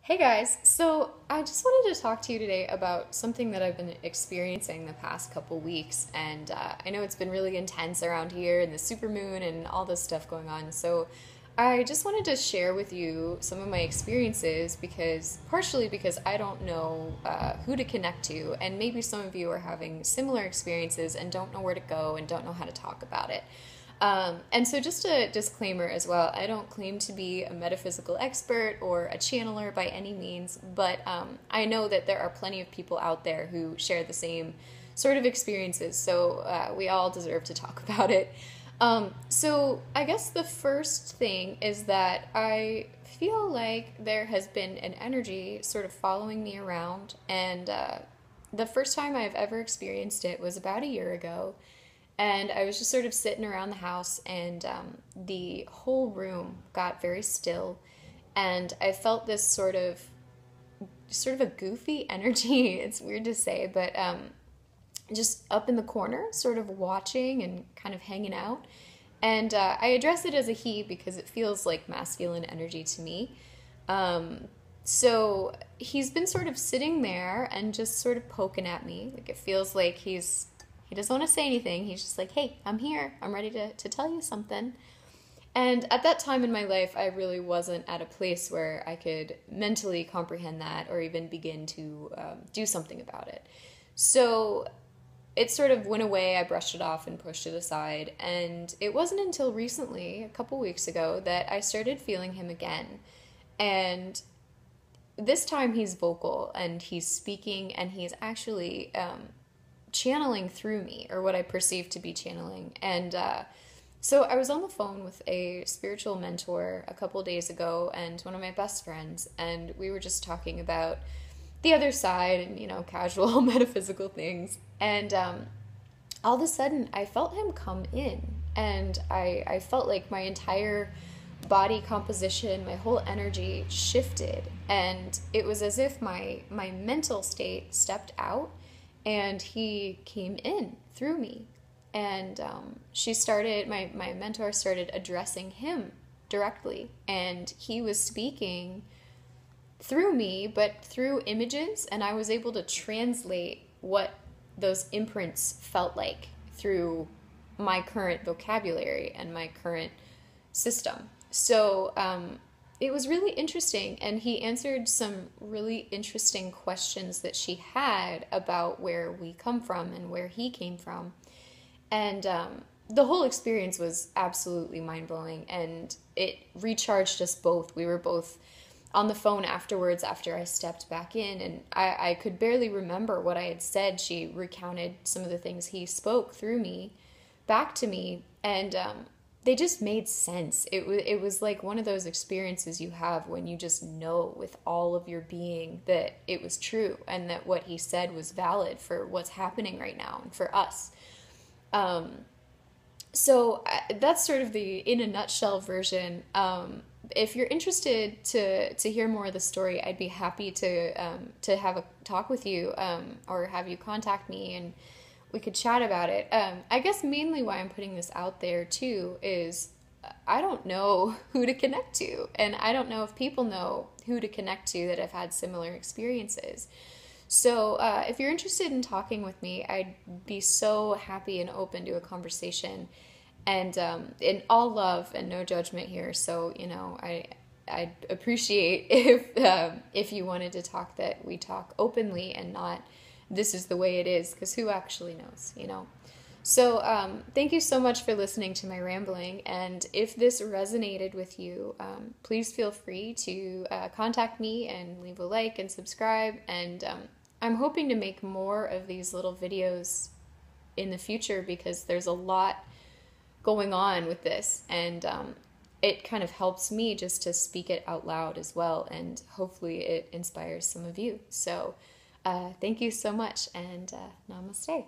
Hey guys, so I just wanted to talk to you today about something that I've been experiencing the past couple weeks, and I know it's been really intense around here, and the supermoon and all this stuff going on. So I just wanted to share with you some of my experiences partially because I don't know who to connect to, and maybe some of you are having similar experiences and don't know where to go and don't know how to talk about it. And so, just a disclaimer as well, I don't claim to be a metaphysical expert or a channeler by any means, but I know that there are plenty of people out there who share the same sort of experiences, so we all deserve to talk about it. So, I guess the first thing is that I feel like there has been an energy sort of following me around, and the first time I've ever experienced it was about a year ago. And I was just sort of sitting around the house, and the whole room got very still, and I felt this sort of a goofy energy. It's weird to say, but just up in the corner, sort of watching and kind of hanging out. And I address it as a he because it feels like masculine energy to me. So he's been sort of sitting there and just sort of poking at me. Like, it feels like he doesn't want to say anything. He's just like, hey, I'm here. I'm ready to tell you something. And at that time in my life, I really wasn't at a place where I could mentally comprehend that or even begin to do something about it. So it sort of went away. I brushed it off and pushed it aside. And it wasn't until recently, a couple weeks ago, that I started feeling him again. And this time he's vocal and he's speaking, and he's actually channeling through me, or what I perceive to be channeling. And so I was on the phone with a spiritual mentor a couple days ago and one of my best friends, and we were just talking about the other side and, casual metaphysical things. And all of a sudden I felt him come in, and I felt like my entire body composition, my whole energy shifted, and it was as if my mental state stepped out and he came in through me. And my mentor started addressing him directly, and he was speaking through me, but through images, and I was able to translate what those imprints felt like through my current vocabulary and my current system. So it was really interesting, and he answered some really interesting questions that she had about where we come from and where he came from. And the whole experience was absolutely mind-blowing, and it recharged us both. We were both on the phone afterwards after I stepped back in, and I could barely remember what I had said. She recounted some of the things he spoke through me back to me, and they just made sense. It was like one of those experiences you have when you just know with all of your being that it was true and that what he said was valid for what's happening right now and for us. So that's sort of the in a nutshell version. If you're interested to hear more of the story, I'd be happy to have a talk with you, or have you contact me and we could chat about it. I guess mainly why I'm putting this out there too is I don't know who to connect to, and I don't know if people know who to connect to that have had similar experiences. So if you're interested in talking with me, I'd be so happy and open to a conversation, and in all love and no judgment here. So I'd appreciate if you wanted to talk, that we talk openly and not this is the way it is, because who actually knows, So thank you so much for listening to my rambling, and if this resonated with you, please feel free to contact me and leave a like and subscribe, and I'm hoping to make more of these little videos in the future because there's a lot going on with this, and it kind of helps me just to speak it out loud as well, and hopefully it inspires some of you. So thank you so much, and namaste.